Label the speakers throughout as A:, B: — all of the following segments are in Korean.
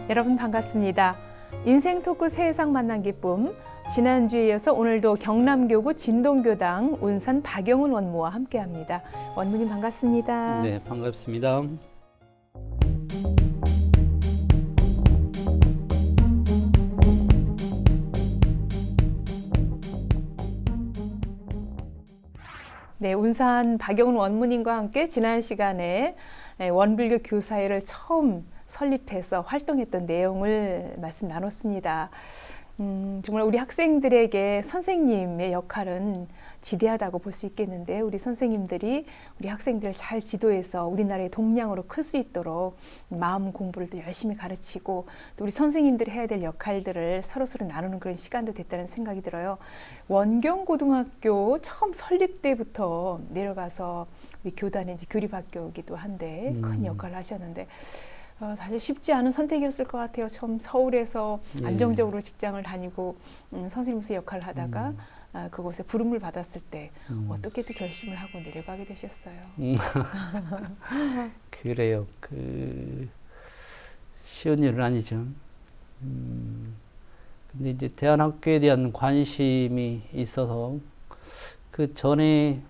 A: 여러분 반갑습니다. 인생 토크 세상 만난 기쁨. 지난주에 이어서 오늘도 경남교구 진동교당 운산 박영훈 원무와 함께합니다. 원무님 반갑습니다.
B: 네, 반갑습니다.
A: 네, 운산 박영훈 원무님과 함께 지난 시간에 원불교 교사회를 처음 설립해서 활동했던 내용을 말씀 나눴습니다. 정말 우리 학생들에게 선생님의 역할은 지대하다고 볼 수 있겠는데, 우리 선생님들이 우리 학생들을 잘 지도해서 우리나라의 동량으로 클 수 있도록 마음 공부를 또 열심히 가르치고, 또 우리 선생님들이 해야 될 역할들을 서로서로 나누는 그런 시간도 됐다는 생각이 들어요. 원경고등학교 처음 설립 때부터 내려가서 우리 교단에 이제 교리학교이기도 한데 큰 역할을 하셨는데, 사실 쉽지 않은 선택이었을 것 같아요. 처음 서울에서 안정적으로 직장을 다니고 선생님으로서 역할을 하다가 그곳에 부름을 받았을 때 어떻게 또 결심을 하고 내려가게 되셨어요?
B: 그래요. 쉬운 일은 아니죠. 근데 이제 대안학교에 대한 관심이 있어서 그 전에부터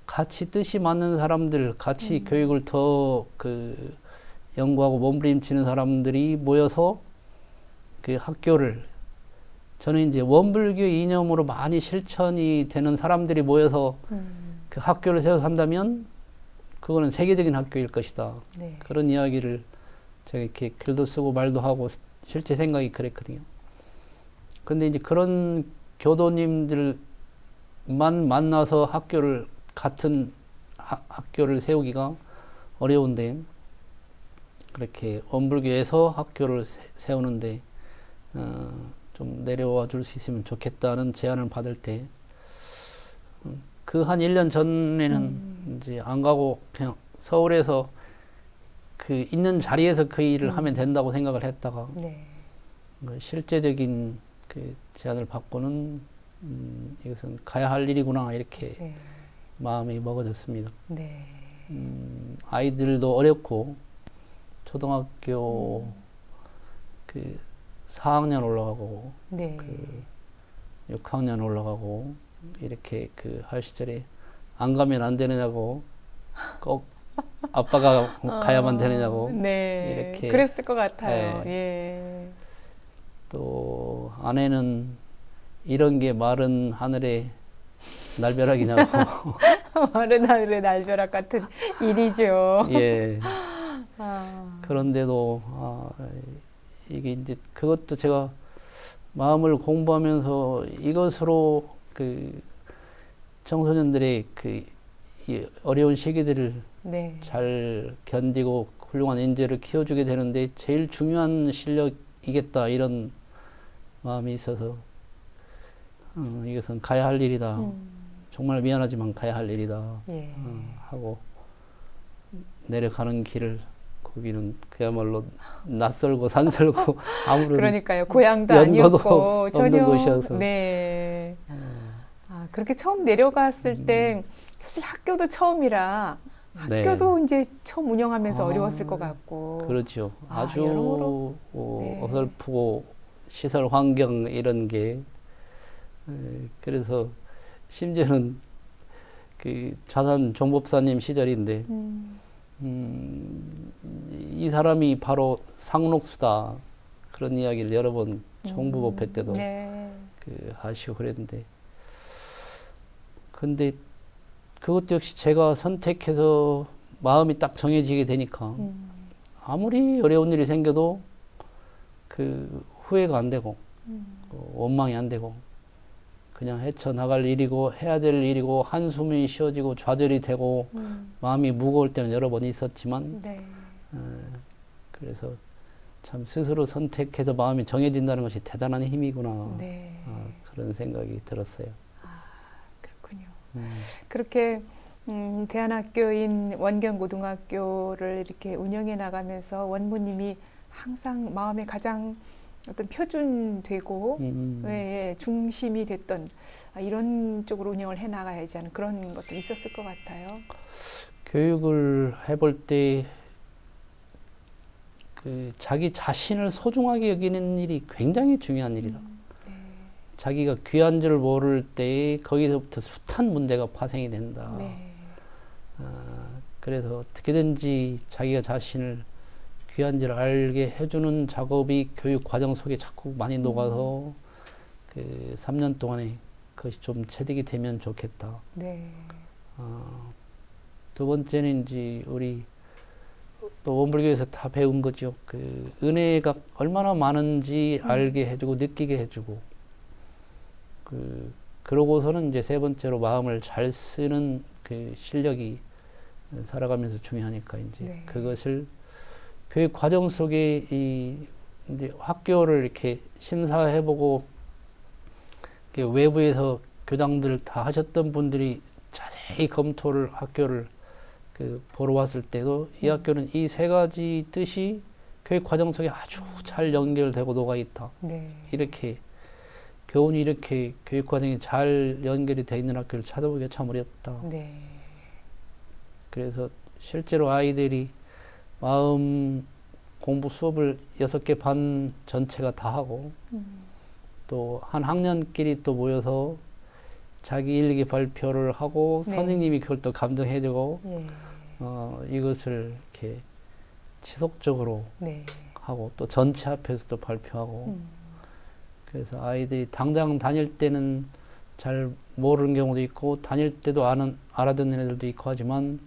B: 같이 뜻이 맞는 사람들, 같이 교육을 더 연구하고 몸부림치는 사람들이 모여서 그 학교를, 저는 이제 원불교 이념으로 많이 실천이 되는 사람들이 모여서 그 학교를 세워서 한다면 그거는 세계적인 학교일 것이다.
A: 네.
B: 그런 이야기를 제가 이렇게 글도 쓰고 말도 하고 실제 생각이 그랬거든요. 근데 이제 그런 교도님들만 만나서 같은 학교를 세우기가 어려운데, 그렇게 원불교에서 학교를 세우는데 좀 내려와 줄 수 있으면 좋겠다는 제안을 받을 때, 그 한 1년 전에는 이제 안 가고 그냥 서울에서 있는 자리에서 그 일을 하면 된다고 생각을 했다가,
A: 네.
B: 실제적인 제안을 받고는 이것은 가야 할 일이구나, 이렇게
A: 네. 마음이
B: 먹어졌습니다.
A: 네.
B: 아이들도 어렵고, 초등학교 4학년 올라가고,
A: 네.
B: 6학년 올라가고, 이렇게 할 시절에 안 가면 안 되느냐고, 꼭 아빠가 가야만 되느냐고,
A: 네.
B: 이렇게.
A: 그랬을 것 같아요.
B: 네.
A: 예.
B: 또 아내는 이런 게 마른 하늘에 날벼락이냐고.
A: 마른 하늘의 날벼락 같은 일이죠.
B: 예.
A: 아.
B: 그런데도 이게 이제 그것도 제가 마음을 공부하면서 이것으로 청소년들의 이 어려운 시기들을
A: 네.
B: 잘 견디고 훌륭한 인재를 키워주게 되는데 제일 중요한 실력이겠다, 이런 마음이 있어서 이것은 가야 할 일이다. 정말 미안하지만 가야 할 일이다.
A: 예.
B: 하고 내려가는 길을, 거기는 그야말로 낯설고 산설고 아무런
A: 그러니까요. 고향도
B: 연고도
A: 아니었고 전혀.
B: 없는 곳이어서.
A: 네. 그렇게 처음 내려갔을 때 사실 학교도 처음이라 학교도 이제 처음 운영하면서 어려웠을 것 같고.
B: 그렇죠. 아주
A: 여러모로. 네.
B: 어설프고 시설 환경 이런 게, 그래서 심지어는 자산 종법사님 시절인데 이 사람이 바로 상록수다, 그런 이야기를 여러 번 총부법회 때도
A: 네.
B: 하시고 그랬는데, 근데 그것도 역시 제가 선택해서 마음이 딱 정해지게 되니까 아무리 어려운 일이 생겨도 후회가 안 되고 원망이 안 되고, 그냥 헤쳐나갈 일이고 해야 될 일이고 한숨이 쉬어지고 좌절이 되고 마음이 무거울 때는 여러 번 있었지만,
A: 네.
B: 그래서 참 스스로 선택해서 마음이 정해진다는 것이 대단한 힘이구나.
A: 네.
B: 그런 생각이 들었어요.
A: 그렇군요. 그렇게 대안학교인 원경고등학교를 이렇게 운영해 나가면서 원무님이 항상 마음에 가장 어떤 표준되고 중심이 됐던 이런 쪽으로 운영을 해 나가야지 하는 그런 것도 있었을 것 같아요.
B: 교육을 해볼 때 자기 자신을 소중하게 여기는 일이 굉장히 중요한 일이다.
A: 네.
B: 자기가 귀한 줄 모를 때 거기서부터 숱한 문제가 파생이 된다.
A: 네.
B: 그래서 어떻게든지 자기가 자신을 귀한 줄 알게 해주는 작업이 교육 과정 속에 자꾸 많이 녹아서 3년 동안에 그것이 좀 체득이 되면 좋겠다.
A: 네.
B: 두 번째는 이제 우리 또 원불교에서 다 배운 거죠. 은혜가 얼마나 많은지 알게 해주고 느끼게 해주고 그러고서는 이제 세 번째로 마음을 잘 쓰는 실력이 살아가면서 중요하니까 이제
A: 네.
B: 그것을 교육 과정 속에 이제 학교를 이렇게 심사해보고 외부에서 교장들 다 하셨던 분들이 자세히 검토를 학교를 보러 왔을 때도 이 학교는 이 세 가지 뜻이 교육 과정 속에 아주 잘 연결되고 녹아 있다.
A: 네.
B: 이렇게 교훈이 이렇게 교육 과정이 잘 연결이 되어 있는 학교를 찾아보기가 참 어렵다.
A: 네.
B: 그래서 실제로 아이들이 마음 공부 수업을 6개 반 전체가 다 하고 또 한 학년끼리 또 모여서 자기 일기 발표를 하고
A: 네.
B: 선생님이 그걸 또 감정해주고
A: 예.
B: 이것을 이렇게 지속적으로
A: 네.
B: 하고 또 전체 앞에서도 발표하고 그래서 아이들이 당장 다닐 때는 잘 모르는 경우도 있고 다닐 때도 알아듣는 애들도 있고 하지만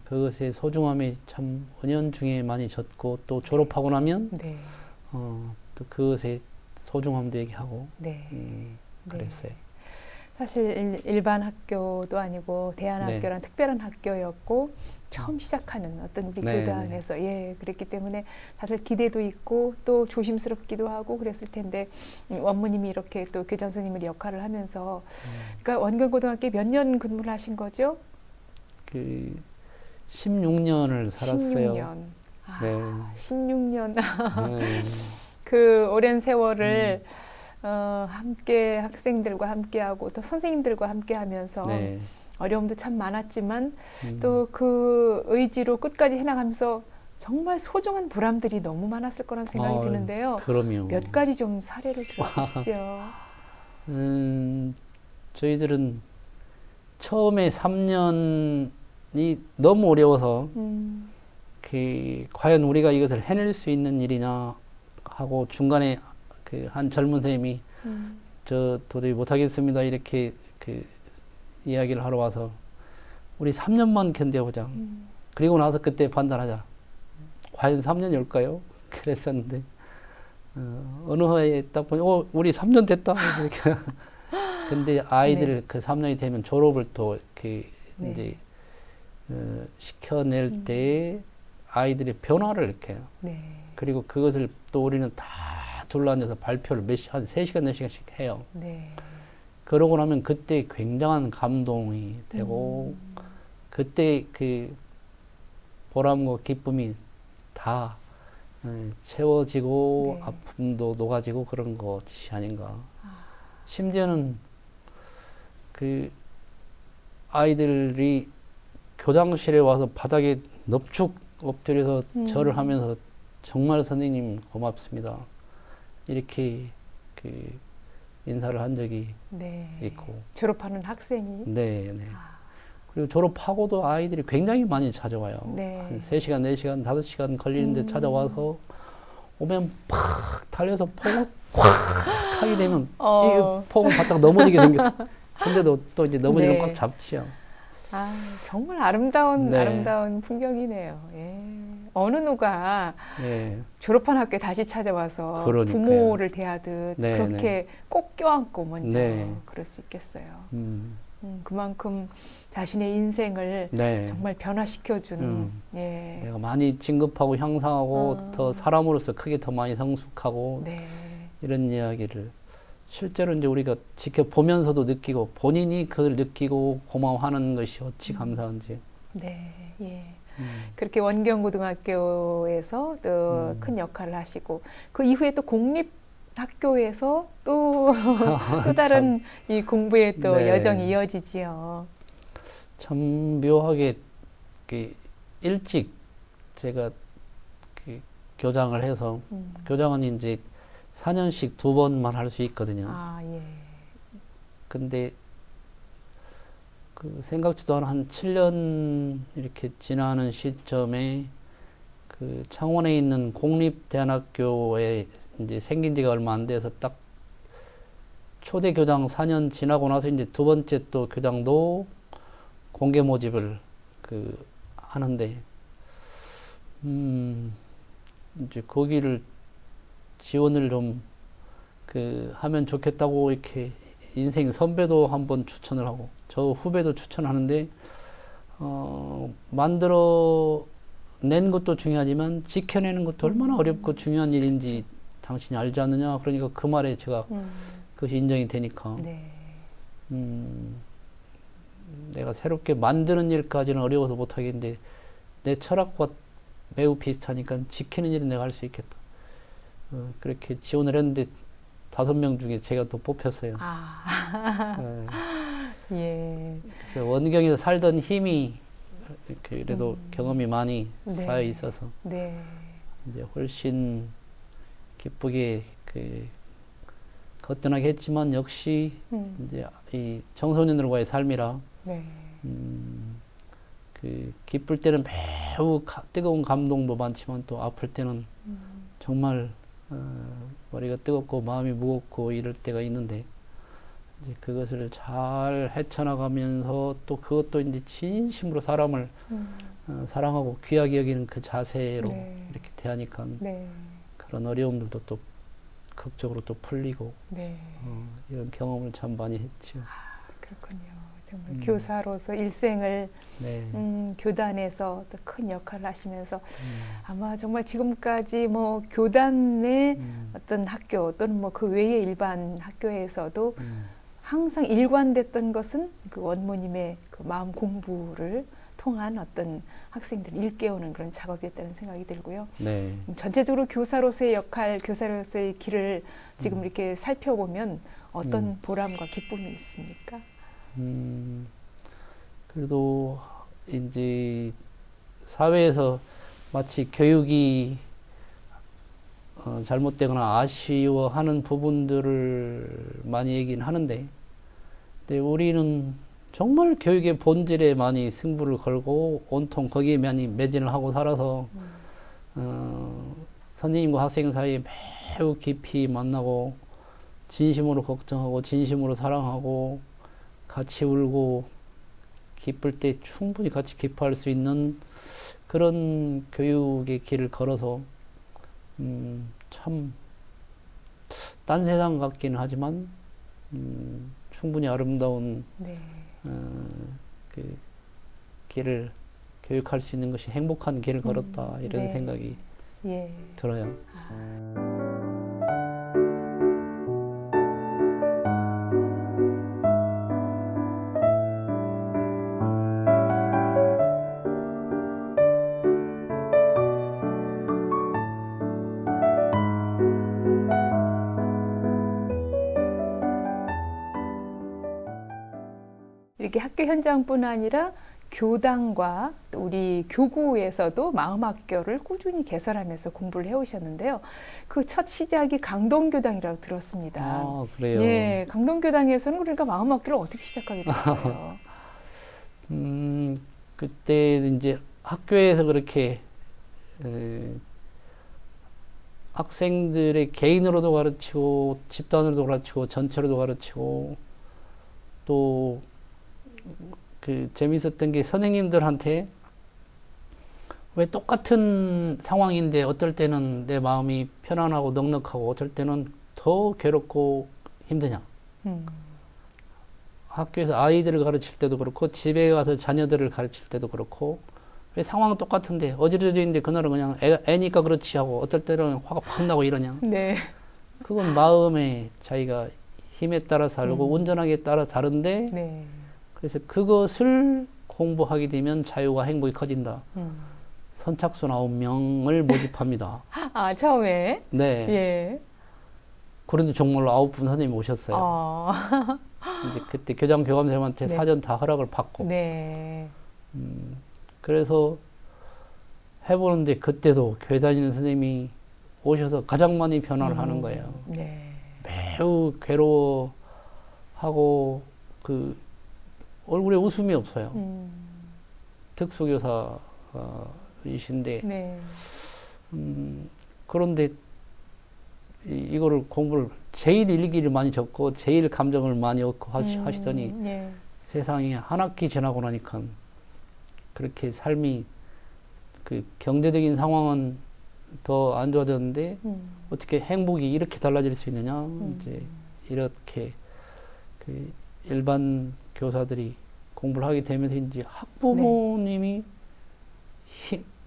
B: 그것의 소중함이 참 은연중에 많이 졌고 또 졸업하고 나면
A: 네.
B: 또 그것의 소중함도 얘기하고
A: 네.
B: 그랬어요.
A: 사실 일반 학교도 아니고 대안학교란 특별한 학교였고 처음 시작하는 어떤 우리
B: 네,
A: 교단에서 예 그랬기 때문에 다들 기대도 있고 또 조심스럽기도 하고 그랬을 텐데 원무님이 이렇게 또 교장 선생님을 역할을 하면서 그러니까 원경고등학교에 몇 년 근무를 하신 거죠?
B: 16년을 살았어요.
A: 16년.
B: 네.
A: 16년.
B: 네.
A: 그 오랜 세월을 함께 학생들과 함께하고 또 선생님들과 함께하면서
B: 네.
A: 어려움도 참 많았지만 또 그 의지로 끝까지 해나가면서 정말 소중한 보람들이 너무 많았을 거란 생각이 드는데요.
B: 그럼요.
A: 몇 가지 좀 사례를 들어주시죠.
B: 저희들은 처음에 3년이 너무 어려워서 과연 우리가 이것을 해낼 수 있는 일이냐 하고 중간에 한 젊은 쌤이 저 도저히 못하겠습니다 이렇게 이야기를 하러 와서 우리 3년만 견뎌보자. 그리고 나서 그때 판단하자. 과연 3년이 올까요? 그랬었는데 어느 해에 딱 보니 우리 3년 됐다. 이렇게. 근데 아이들
A: 네.
B: 그 3년이 되면 졸업을 또 이렇게
A: 네.
B: 이제 시켜낼 때 아이들의 변화를 이렇게 해요.
A: 네.
B: 그리고 그것을 또 우리는 다 둘러앉아서 발표를 한 3시간, 4시간씩 해요.
A: 네.
B: 그러고 나면 그때 굉장한 감동이 되고 그때 그 보람과 기쁨이 다 채워지고
A: 네.
B: 아픔도 녹아지고 그런 것이 아닌가. 심지어는 그 아이들이 교장실에 와서 바닥에 넙죽 엎드려서 절을 하면서 정말 선생님 고맙습니다. 이렇게 인사를 한 적이
A: 네.
B: 있고.
A: 졸업하는 학생이.
B: 네, 네. 그리고 졸업하고도 아이들이 굉장히 많이 찾아와요.
A: 네.
B: 한 3시간, 4시간, 5시간 걸리는데 찾아와서 오면 팍 달려서 폭을 콱 하게 되면 이 폭은 바닥 넘어지게 생겼어. 근데도 또 이제 넘어지면
A: 네.
B: 꽉 잡지요.
A: 아, 정말 아름다운
B: 네.
A: 아름다운 풍경이네요. 예. 어느 누가
B: 예.
A: 졸업한 학교에 다시 찾아와서
B: 그러니까요.
A: 부모를 대하듯
B: 네,
A: 그렇게 꼭 껴안고 먼저
B: 네.
A: 그럴 수 있겠어요.
B: 음,
A: 그만큼 자신의 인생을
B: 네.
A: 정말 변화시켜주는 예.
B: 내가 많이 진급하고 향상하고 더 사람으로서 크게 더 많이 성숙하고
A: 네.
B: 이런 이야기를 실제로 이제 우리가 지켜보면서도 느끼고 본인이 그걸 느끼고 고마워하는 것이 어찌 감사한지.
A: 네. 예. 그렇게 원경고등학교에서 또 큰 역할을 하시고 그 이후에 또 공립학교에서 또 다른 이 공부의 또
B: 네.
A: 여정이 이어지지요.
B: 참 묘하게 그 일찍 제가 그 교장을 해서 교장은 이제 4년씩 2번만 할 수 있거든요.
A: 아, 예.
B: 근데 그 생각지도 않은 한 7년 이렇게 지나는 시점에 그 창원에 있는 공립대안학교에 이제 생긴 지가 얼마 안 돼서 딱 초대 교장 4년 지나고 나서 이제 2번째 또 교장도 공개 모집을 그 하는데 이제 거기를 지원을 좀 그 하면 좋겠다고 이렇게 인생 선배도 한번 추천을 하고 저 후배도 추천하는데 만들어 낸 것도 중요하지만 지켜내는 것도 얼마나 어렵고 중요한 일인지 당신이 알지 않느냐. 그러니까 그 말에 제가 그것이 인정이 되니까
A: 네.
B: 내가 새롭게 만드는 일까지는 어려워서 못하겠는데 내 철학과 매우 비슷하니까 지키는 일은 내가 할 수 있겠다. 그렇게 지원을 했는데 5명 중에 제가 또 뽑혔어요.
A: 아, 예.
B: 그래서 원경에서 살던 힘이 이렇게 그래도 경험이 많이
A: 네.
B: 쌓여 있어서
A: 네.
B: 이제 훨씬 기쁘게 그 거뜬하게 했지만 역시 이제 이 청소년들과의 삶이라
A: 네.
B: 그 기쁠 때는 매우 뜨거운 감동도 많지만 또 아플 때는 정말 머리가 뜨겁고 마음이 무겁고 이럴 때가 있는데 이제 그것을 잘 헤쳐나가면서 또 그것도 이제 진심으로 사람을 사랑하고 귀하게 여기는 그 자세로
A: 네.
B: 이렇게 대하니까
A: 네.
B: 그런 어려움들도 또 극적으로 또 풀리고
A: 네.
B: 이런 경험을 참 많이 했죠.
A: 그렇군요. 정말 교사로서 일생을
B: 네.
A: 교단에서 또 큰 역할을 하시면서 아마 정말 지금까지 뭐 교단의 어떤 학교 또는 뭐 그 외의 일반 학교에서도 항상 일관됐던 것은 그 원모님의 그 마음 공부를 통한 어떤 학생들을 일깨우는 그런 작업이었다는 생각이 들고요.
B: 네.
A: 전체적으로 교사로서의 역할, 교사로서의 길을 지금 이렇게 살펴보면 어떤 보람과 기쁨이 있습니까?
B: 그래도 이제 사회에서 마치 교육이 잘못되거나 아쉬워하는 부분들을 많이 얘기는 하는데, 근데 우리는 정말 교육의 본질에 많이 승부를 걸고 온통 거기에 많이 매진을 하고 살아서 선생님과 학생 사이에 매우 깊이 만나고 진심으로 걱정하고 진심으로 사랑하고 같이 울고 기쁠 때 충분히 같이 기뻐할 수 있는 그런 교육의 길을 걸어서 참 딴 세상 같기는 하지만 충분히 아름다운
A: 네.
B: 그 길을 교육할 수 있는 것이 행복한 길을 걸었다 이런
A: 네.
B: 생각이
A: 예.
B: 들어요.
A: 이렇게 학교 현장뿐 아니라 교당과 또 우리 교구에서도 마음학교를 꾸준히 개설하면서 공부를 해오셨는데요. 그 첫 시작이 강동교당이라고 들었습니다.
B: 아, 그래요?
A: 예, 강동교당에서는 그러니까 마음학교를 어떻게 시작하게 됐어요?
B: 그때 이제 학교에서 그렇게 학생들의 개인으로도 가르치고 집단으로도 가르치고 전체로도 가르치고 또 그 재밌었던 게 선생님들한테 왜 똑같은 상황인데 어떨 때는 내 마음이 편안하고 넉넉하고 어떨 때는 더 괴롭고 힘드냐. 학교에서 아이들을 가르칠 때도 그렇고 집에 가서 자녀들을 가르칠 때도 그렇고 왜 상황은 똑같은데 어지러지는데 그날은 그냥 애니까 그렇지 하고 어떨 때는 화가 팍 나고 이러냐.
A: 네.
B: 그건 마음의 자기가 힘에 따라 다르고 온전하게 따라 다른데
A: 네.
B: 그래서 그것을 공부하게 되면 자유와 행복이 커진다. 선착순 9명을 모집합니다.
A: 아, 처음에?
B: 네.
A: 예.
B: 그런데 정말로 9분 선생님이 오셨어요. 이제 그때 교장 교감선생님한테
A: 네.
B: 사전 다 허락을 받고.
A: 네.
B: 그래서 해보는데 그때도 교회 다니는 선생님이 오셔서 가장 많이 변화를 하는 거예요.
A: 네.
B: 매우 괴로워하고 그 얼굴에 웃음이 없어요. 특수교사이신데
A: 네.
B: 그런데 이거를 공부를 제일 일기를 많이 적고 제일 감정을 많이 얻고 하시더니
A: 네.
B: 세상에 한 학기 지나고 나니까 그렇게 삶이 그 경제적인 상황은 더 안 좋아졌는데 어떻게 행복이 이렇게 달라질 수 있느냐 이제 이렇게 그 일반 교사들이 공부를 하게 되면서 이제 학부모님이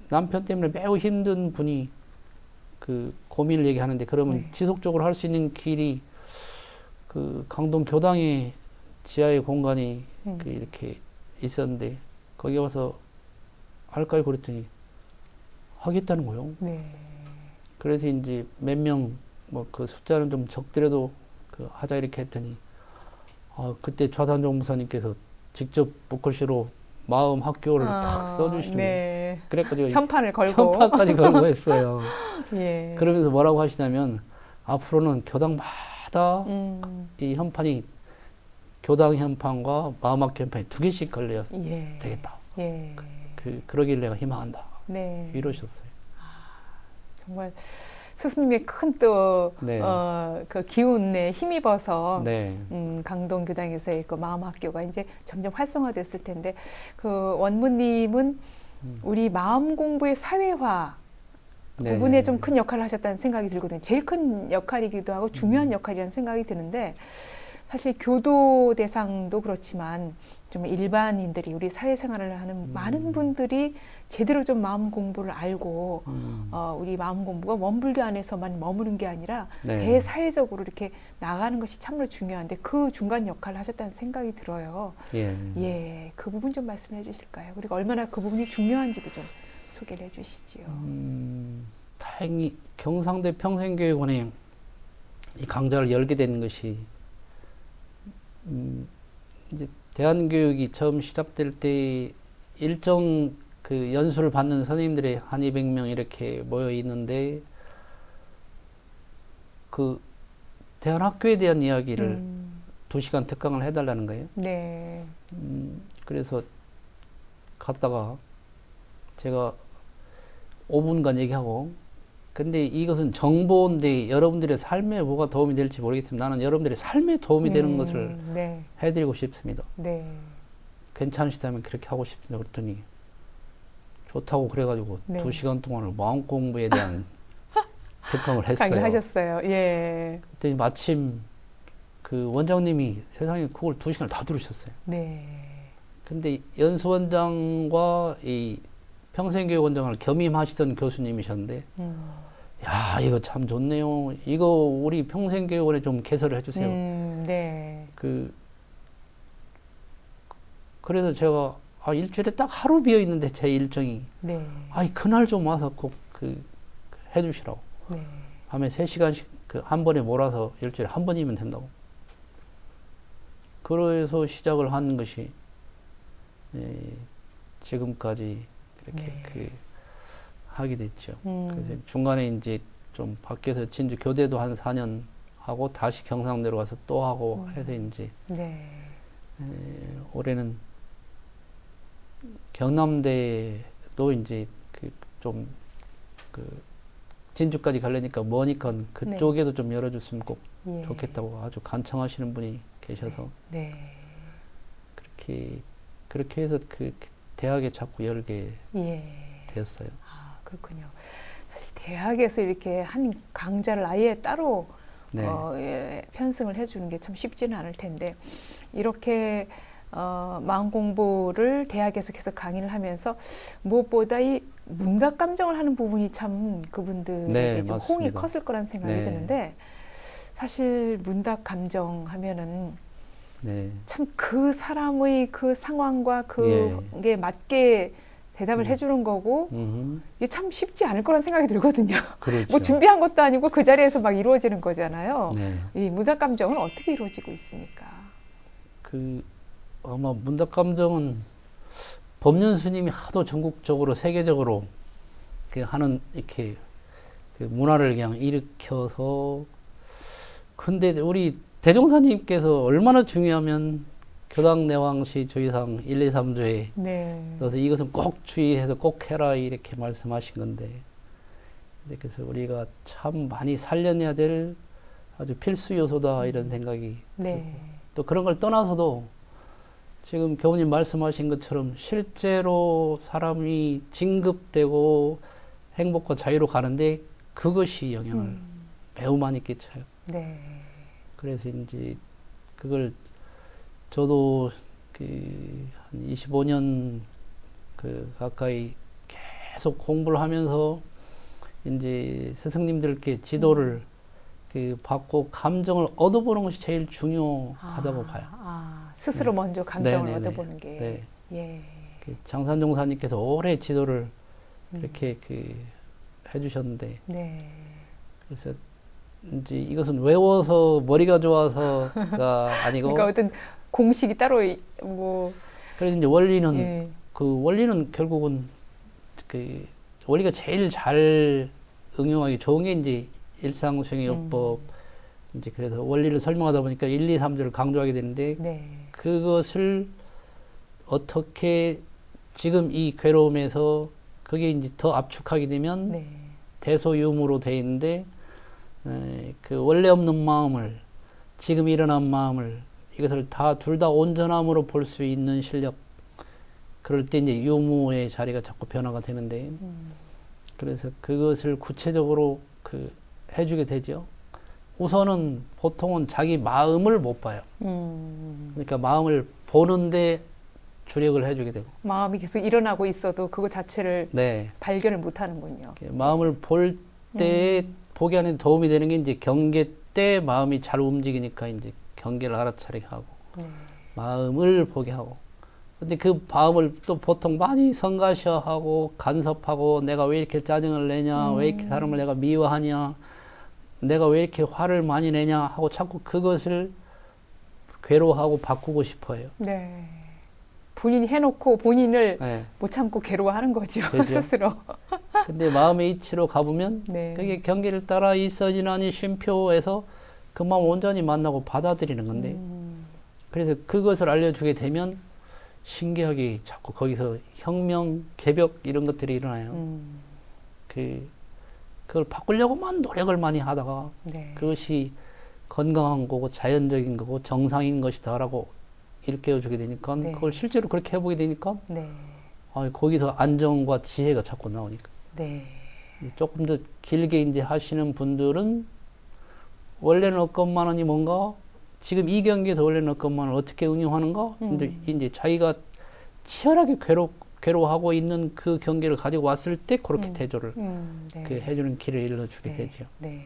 B: 남편 때문에 매우 힘든 분이 그 고민을 얘기하는데 그러면
A: 네.
B: 지속적으로 할 수 있는 길이 그 강동 교당의 지하의 공간이 그 이렇게 있었는데 거기 와서 할까요? 그랬더니 하겠다는 거예요.
A: 네.
B: 그래서 이제 몇 명 뭐 그 숫자는 좀 적더라도 그 하자 이렇게 했더니 그때 좌산종 목사님께서 직접 북글씨로 마음 학교를 탁 써주시고
A: 네.
B: 그래가지고
A: 현판을 걸고.
B: 현판까지 걸고 했어요.
A: 예.
B: 그러면서 뭐라고 하시냐면 앞으로는 교당마다 이 현판이 교당 현판과 마음학교 현판이 2개씩 걸려야
A: 예.
B: 되겠다.
A: 예.
B: 그러길 내가 희망한다.
A: 네.
B: 이러셨어요.
A: 정말 스승님의 큰 또
B: 네.
A: 그 기운에 힘입어서
B: 네.
A: 강동 교당에서의 그 마음 학교가 이제 점점 활성화됐을 텐데 그 원무님은 우리 마음 공부의 사회화
B: 네.
A: 부분에 좀 큰 역할을 하셨다는 생각이 들거든요. 제일 큰 역할이기도 하고 중요한 역할이라는 생각이 드는데 사실 교도 대상도 그렇지만 좀 일반인들이 우리 사회생활을 하는 많은 분들이 제대로 좀 마음 공부를 알고 우리 마음 공부가 원불교 안에서만 머무는 게 아니라
B: 네.
A: 대사회적으로 이렇게 나가는 것이 참으로 중요한데 그 중간 역할을 하셨다는 생각이 들어요.
B: 예.
A: 예, 그 부분 좀 말씀해 주실까요? 그리고 얼마나 그 부분이 중요한지도 좀 소개를 해주시지요.
B: 다행히 경상대 평생교육원에 이 강좌를 열게 된 것이 이제 대한교육이 처음 시작될 때 일정 그 연수를 받는 선생님들이 한 200명 이렇게 모여 있는데 그 대한학교에 대한 이야기를 2시간 특강을 해달라는 거예요.
A: 네.
B: 그래서 갔다가 제가 5분간 얘기하고 근데 이것은 정보인데 여러분들의 삶에 뭐가 도움이 될지 모르겠지만 나는 여러분들의 삶에 도움이 되는 것을
A: 네.
B: 해드리고 싶습니다.
A: 네.
B: 괜찮으시다면 그렇게 하고 싶습니다. 그랬더니 좋다고 그래가지고
A: 네.
B: 2시간 동안을 마음 공부에 대한 특강을 했어요.
A: 강의하셨어요. 예.
B: 그랬더니 마침 그 원장님이 세상에 그걸 2시간을 다 들으셨어요.
A: 네.
B: 근데 연수원장과 이 평생교육원장을 겸임하시던 교수님이셨는데 야 이거 참 좋네요. 이거 우리 평생교육원에 좀 개설을 해주세요.
A: 네.
B: 그래서 제가 일주일에 딱 하루 비어 있는데 제 일정이
A: 네.
B: 그날 좀 와서 꼭 해주시라고.
A: 네.
B: 밤에 3시간씩 한 번에 몰아서 일주일에 한 번이면 된다고. 그래서 시작을 한 것이 지금까지 그렇게 하게 됐죠. 그래서 중간에 이제 좀 밖에서 진주 교대도 한 4년 하고 다시 경상대로 가서 또 하고 해서 이제
A: 네.
B: 올해는 경남대도 이제 좀 진주까지 가려니까 머니까 그쪽에도 좀 열어줬으면 꼭
A: 예.
B: 좋겠다고 아주 간청하시는 분이 계셔서
A: 네.
B: 그렇게 해서 대학에 자꾸 열게
A: 예.
B: 되었어요.
A: 그렇군요. 사실 대학에서 이렇게 한 강좌를 아예 따로
B: 네.
A: 편승을 해주는 게 참 쉽지는 않을 텐데 이렇게 마음 공부를 대학에서 계속 강의를 하면서 무엇보다 이 문답 감정을 하는 부분이 참 그분들에게 좀 호응이
B: 맞습니다.
A: 컸을 거란 생각이
B: 네.
A: 드는데 사실 문답 감정 하면은
B: 네.
A: 참 그 사람의 그 상황과 그게 맞게 대답을 해주는 거고 이게 참 쉽지 않을 거란 생각이 들거든요.
B: 그렇죠.
A: 뭐 준비한 것도 아니고 그 자리에서 막 이루어지는 거잖아요.
B: 네.
A: 이 문답 감정은 어떻게 이루어지고 있습니까?
B: 아마 문답 감정은 법륜 스님이 하도 전국적으로 세계적으로 하는 이렇게 그 문화를 그냥 일으켜서 근데 우리 대종사님께서 얼마나 중요하면 교당 내왕시 주의사항 1, 2, 3조에
A: 네.
B: 그래서 이것은 꼭 주의해서 꼭 해라 이렇게 말씀하신 건데 그래서 우리가 참 많이 살려내야 될 아주 필수 요소다 이런 생각이
A: 네.
B: 또 그런 걸 떠나서도 지금 교우님 말씀하신 것처럼 실제로 사람이 진급되고 행복과 자유로 가는데 그것이 영향을 매우 많이 끼쳐요.
A: 네.
B: 그래서 이제 그걸 저도 한 25년 가까이 계속 공부를 하면서 이제 스승님들께 지도를 받고 감정을 얻어보는 것이 제일 중요하다고 봐요.
A: 스스로 먼저 감정을
B: 네네네.
A: 얻어보는 게.
B: 네.
A: 예.
B: 장산종사님께서 오래 지도를 이렇게 해주셨는데,
A: 네.
B: 그래서 이제 이것은 외워서 머리가 좋아서가 아니고,
A: 그러니까 어떤 공식이 따로 뭐.
B: 그래서 이제 원리는
A: 예.
B: 원리는 결국은 원리가 제일 잘 응용하기 좋은 게 이제 일상수행요법 이제 그래서 원리를 설명하다 보니까 1, 2, 3조를 강조하게 되는데
A: 네.
B: 그것을 어떻게 지금 이 괴로움에서 그게 이제 더 압축하게 되면
A: 네.
B: 대소유무로 돼 있는데 그 원래 없는 마음을 지금 일어난 마음을 이것을 둘 다 온전함으로 볼 수 있는 실력 그럴 때 이제 유무의 자리가 자꾸 변화가 되는데 그래서 그것을 구체적으로 해주게 되죠. 우선은 보통은 자기 마음을 못 봐요. 그러니까 마음을 보는데 주력을 해주게 되고
A: 마음이 계속 일어나고 있어도 그거 자체를
B: 네.
A: 발견을 못 하는군요.
B: 마음을 볼 때 보기 하는 도움이 되는 게 이제 경계 때 마음이 잘 움직이니까 이제 경계를 알아차리게 하고 마음을 보게 하고 근데 그 마음을 또 보통 많이 성가셔하고 간섭하고 내가 왜 이렇게 짜증을 내냐 왜 이렇게 사람을 내가 미워하냐 내가 왜 이렇게 화를 많이 내냐 하고 자꾸 그것을 괴로워하고 바꾸고 싶어 해요.
A: 네. 본인이 해놓고 본인을
B: 네.
A: 못 참고 괴로워하는 거죠.
B: 그죠?
A: 스스로.
B: 근데 마음의 이치로 가보면
A: 네.
B: 그게 경계를 따라 있어지나니 쉼표에서 그 마음 온전히 만나고 받아들이는 건데 그래서 그것을 알려주게 되면 신기하게 자꾸 거기서 혁명, 개벽 이런 것들이 일어나요. 그걸 바꾸려고만 노력을 많이 하다가
A: 네.
B: 그것이 건강한 거고 자연적인 거고 정상인 것이다라고 일깨워주게 되니까
A: 네.
B: 그걸 실제로 그렇게 해보게 되니까
A: 네.
B: 거기서 안정과 지혜가 자꾸 나오니까
A: 네.
B: 조금 더 길게 이제 하시는 분들은 원래는 어건만원이 뭔가 지금 이 경기에서 원래는 어건만을 어떻게 응용하는가 이제 자기가 치열하게 괴로워하고 있는 그 경계를 가지고 왔을 때 그렇게 대조를
A: 네.
B: 해주는 길을 일러주게
A: 네.
B: 되죠.
A: 네.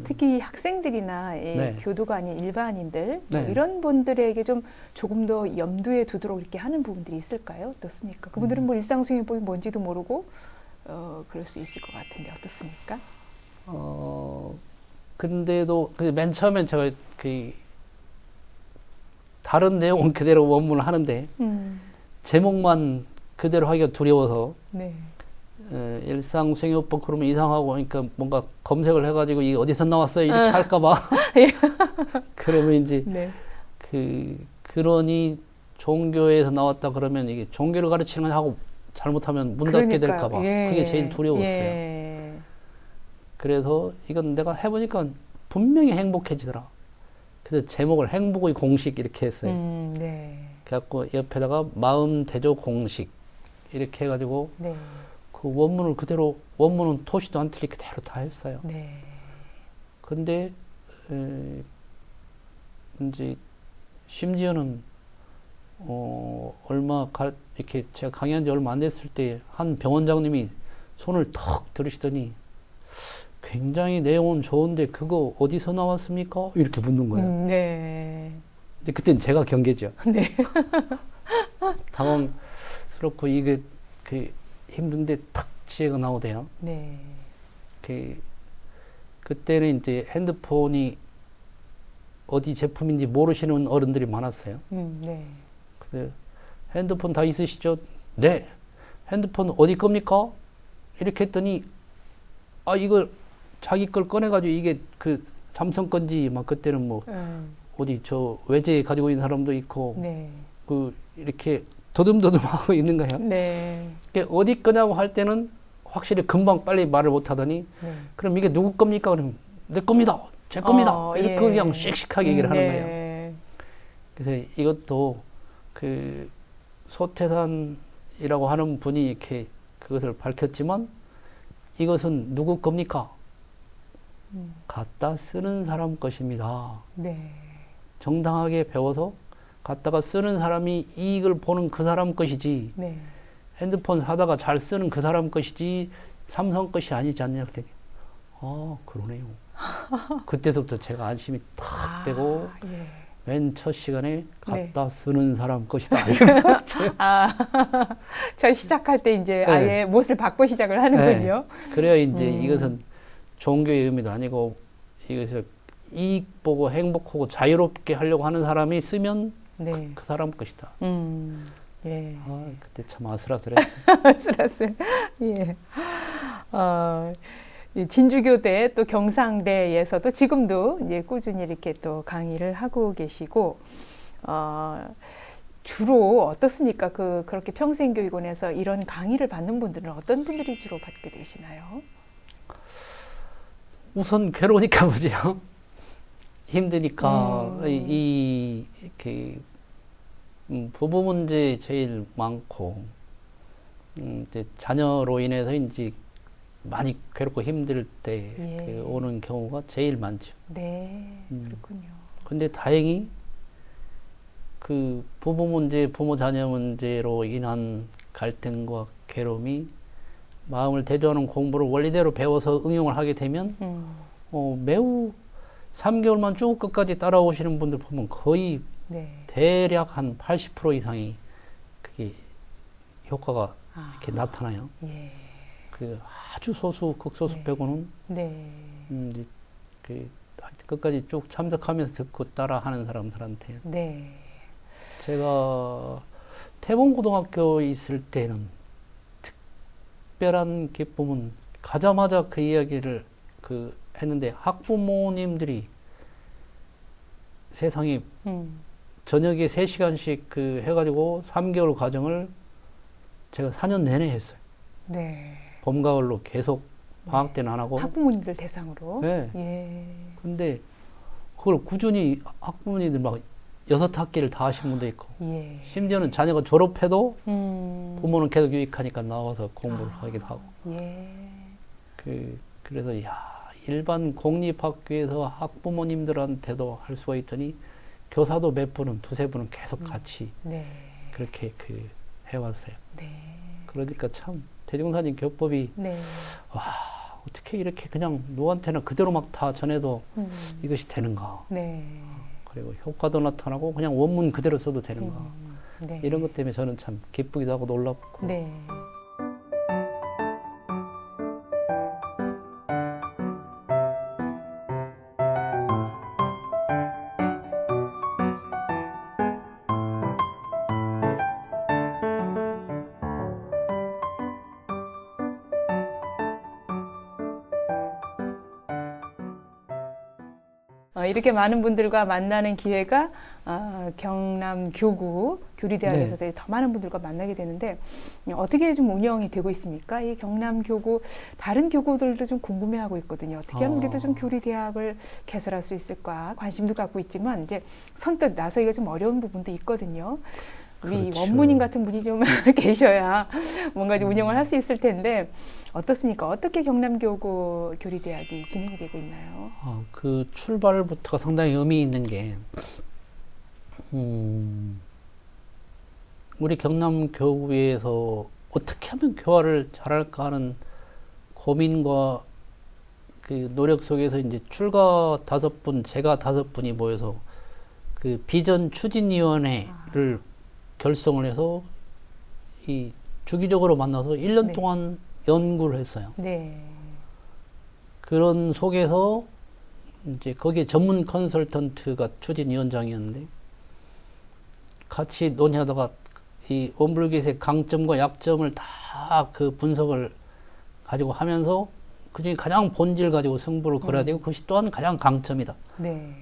A: 특히 학생들이나
B: 네.
A: 교도가 아닌 일반인들
B: 네.
A: 뭐 이런 분들에게 좀 조금 더 염두에 두도록 이렇게 하는 부분들이 있을까요? 어떻습니까? 그분들은 뭐 일상수행법이 뭔지도 모르고 그럴 수 있을 것 같은데 어떻습니까?
B: 근데도 맨 처음엔 제가 다른 내용은 그대로 원문을 하는데 제목만 그대로 하기가 두려워서
A: 네.
B: 일상수행요법 그러면 이상하고 그러니까 뭔가 검색을 해가지고 이게 어디서 나왔어요 이렇게 할까봐 그러면 이제
A: 네.
B: 그러니 종교에서 나왔다 그러면 이게 종교를 가르치는 거 하고 잘못하면 문 닫게 될까봐
A: 예.
B: 그게 제일 두려웠어요.
A: 예.
B: 그래서 이건 내가 해보니까 분명히 행복해지더라. 그래서 제목을 행복의 공식 이렇게 했어요.
A: 네.
B: 그래갖고 옆에다가 마음 대조 공식 이렇게 해가지고
A: 네.
B: 그 원문을 그대로 원문은 토시도 안 틀리게 그대로 다 했어요.
A: 네.
B: 근데 이제 심지어는 이렇게 제가 강의한 지 얼마 안 됐을 때 한 병원장님이 손을 턱 들으시더니 굉장히 내용은 좋은데 그거 어디서 나왔습니까? 이렇게 묻는 거예요.
A: 네.
B: 근데 그때는 제가 경계죠.
A: 네.
B: 당황스럽고 이게 힘든데 탁 지혜가 나오대요.
A: 네.
B: 그때는 이제 핸드폰이 어디 제품인지 모르시는 어른들이 많았어요.
A: 네.
B: 그래서 핸드폰 다 있으시죠? 네. 핸드폰 어디 겁니까? 이렇게 했더니 이걸 자기 걸 꺼내가지고 이게 그 삼성 건지 막 그때는 뭐 어디 저 외제 가지고 있는 사람도 있고
A: 네.
B: 그 이렇게 더듬더듬 하고 있는 거예요.
A: 네.
B: 이게 어디 거냐고 할 때는 확실히 금방 빨리 말을 못 하더니
A: 네.
B: 그럼 이게 누구 겁니까? 그러면 내 겁니다. 제 겁니다. 이렇게
A: 예.
B: 그냥 씩씩하게 얘기를 하는 거예요.
A: 네.
B: 그래서 이것도 그 소태산이라고 하는 분이 이렇게 그것을 밝혔지만 이것은 누구 겁니까? 갖다 쓰는 사람 것입니다.
A: 네.
B: 정당하게 배워서 갖다가 쓰는 사람이 이익을 보는 그 사람 것이지
A: 네.
B: 핸드폰 사다가 잘 쓰는 그 사람 것이지 삼성 것이 아니지 않냐 그랬더니 그러네요. 그때부터 제가 안심이 탁 되고
A: 예.
B: 맨 첫 시간에
A: 네.
B: 갖다 쓰는 사람 것이다.
A: 저 시작할 때 이제
B: 네.
A: 아예 못을 받고 시작을 하는군요.
B: 그래야 이제 이것은 종교의 의미도 아니고 이것을 이익 보고 행복하고 자유롭게 하려고 하는 사람이 쓰면
A: 네.
B: 그 사람 것이다.
A: 예.
B: 그때 참 아슬아슬했어요.
A: 슬슬. 예. 이 진주교대 또 경상대에서도 지금도 이제 꾸준히 이렇게 또 강의를 하고 계시고, 주로 어떻습니까? 그렇게 평생교육원에서 이런 강의를 받는 분들은 어떤 분들이 주로 받게 되시나요?
B: 우선 괴로우니까 보죠. 힘드니까 이렇게 부부 문제 제일 많고 이제 자녀로 인해서 이제 많이 괴롭고 힘들 때
A: 예.
B: 오는 경우가 제일 많죠.
A: 네, 그렇군요.
B: 근데 다행히 그 부부 문제, 부모 자녀 문제로 인한 갈등과 괴로움이 마음을 대조하는 공부를 원리대로 배워서 응용을 하게 되면 매우 3개월만 쭉 끝까지 따라오시는 분들 보면 거의
A: 네.
B: 대략 한 80% 이상이 그게 효과가 이렇게 나타나요.
A: 예.
B: 그 아주 소수, 극소수
A: 네.
B: 빼고는
A: 네.
B: 이제 그 하여튼 끝까지 쭉 참석하면서 듣고 따라 하는 사람들한테
A: 네.
B: 제가 태봉고등학교 있을 때는 특별한 기쁨은 가자마자 그 이야기를 했는데 학부모님들이 세상에 저녁에 3시간씩 해가지고 3개월 과정을 제가 4년 내내 했어요.
A: 네.
B: 봄, 가을로 계속 방학 때는 안 하고.
A: 학부모님들 대상으로.
B: 네.
A: 예.
B: 근데 그걸 꾸준히 학부모님들 막 6학기를 다 하신 분도 있고.
A: 예.
B: 심지어는 자녀가 졸업해도 부모는 계속 유익하니까 나와서 공부를 하기도 하고.
A: 예.
B: 그래서 일반 공립학교에서 학부모님들한테도 할 수가 있더니 교사도 몇 분은, 두세 분은 계속 같이
A: 네.
B: 그렇게 해왔어요.
A: 네.
B: 그러니까 참 대종사님 교법이
A: 네.
B: 어떻게 이렇게 그냥 누구한테나 그대로 막 다 전해도 이것이 되는가.
A: 네.
B: 그리고 효과도 나타나고 그냥 원문 그대로 써도 되는가.
A: 네.
B: 이런 것 때문에 저는 참 기쁘기도 하고 놀랍고.
A: 네. 이렇게 많은 분들과 만나는 기회가 경남교구 교리대학에서도 더 많은 분들과 만나게 되는데 어떻게 좀 운영이 되고 있습니까? 이 경남교구 다른 교구들도 좀 궁금해하고 있거든요. 어떻게 하면 우리도 좀 교리대학을 개설할 수 있을까 관심도 갖고 있지만 이제 선뜻 나서기가 좀 어려운 부분도 있거든요. 우리
B: 그렇죠.
A: 원무님 같은 분이 좀 계셔야 뭔가 좀 운영을 할 수 있을 텐데 어떻습니까? 어떻게 경남교구 교리대학이 진행이 되고 있나요?
B: 그 출발부터가 상당히 의미 있는 게 우리 경남교구에서 어떻게 하면 교화를 잘할까 하는 고민과 그 노력 속에서 이제 출가 5분, 제가 5분이 모여서 그 비전 추진위원회를 결성을 해서 이 주기적으로 만나서 1년
A: 네.
B: 동안 연구를 했어요.
A: 네.
B: 그런 속에서 이제 거기에 전문 컨설턴트가 추진위원장이었는데 같이 논의하다가 이 원불교의 강점과 약점을 다 그 분석을 가지고 하면서 그중에 가장 본질 가지고 승부를 걸어야 되고 그것이 또한 가장 강점이다.
A: 네.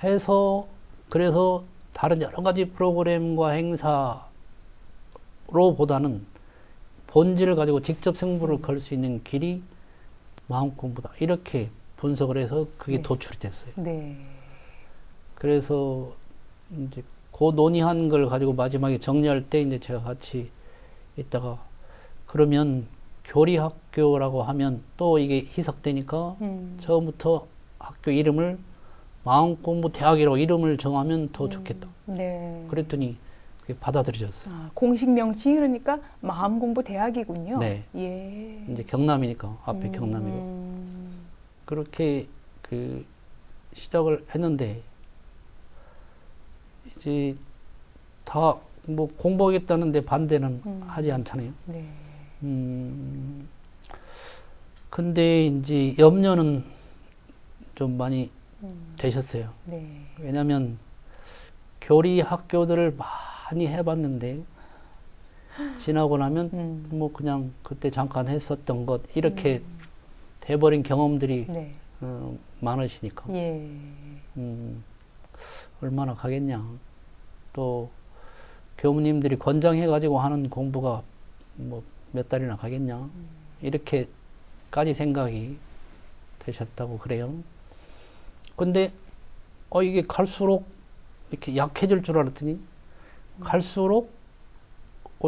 B: 해서 그래서 다른 여러 가지 프로그램과 행사로보다는 본질을 가지고 직접 승부를 걸 수 있는 길이 마음 공부다. 이렇게 분석을 해서 그게
A: 네.
B: 도출이 됐어요.
A: 네.
B: 그래서 이제 그 논의한 걸 가지고 마지막에 정리할 때 이제 제가 같이 있다가 그러면 교리학교라고 하면 또 이게 희석되니까 처음부터 학교 이름을 마음공부대학이라고 이름을 정하면 더 좋겠다.
A: 네.
B: 그랬더니 그게 받아들여졌어요.
A: 아, 공식 명칭이 그러니까 마음공부대학이군요.
B: 네.
A: 예.
B: 이제 경남이니까 앞에 경남이고 그렇게 그 시작을 했는데 이제 다 뭐 공부하겠다는데 반대는 하지 않잖아요.
A: 네.
B: 근데 이제 염려는 좀 많이 되셨어요.
A: 네.
B: 왜냐하면 교리 학교들을 많이 해봤는데 지나고 나면 뭐 그냥 그때 잠깐 했었던 것 이렇게 돼버린 경험들이
A: 네.
B: 많으시니까
A: 예.
B: 얼마나 가겠냐. 또 교무님들이 권장해가지고 하는 공부가 뭐 몇 달이나 가겠냐. 이렇게까지 생각이 되셨다고 그래요. 근데 이게 갈수록 이렇게 약해질 줄 알았더니 갈수록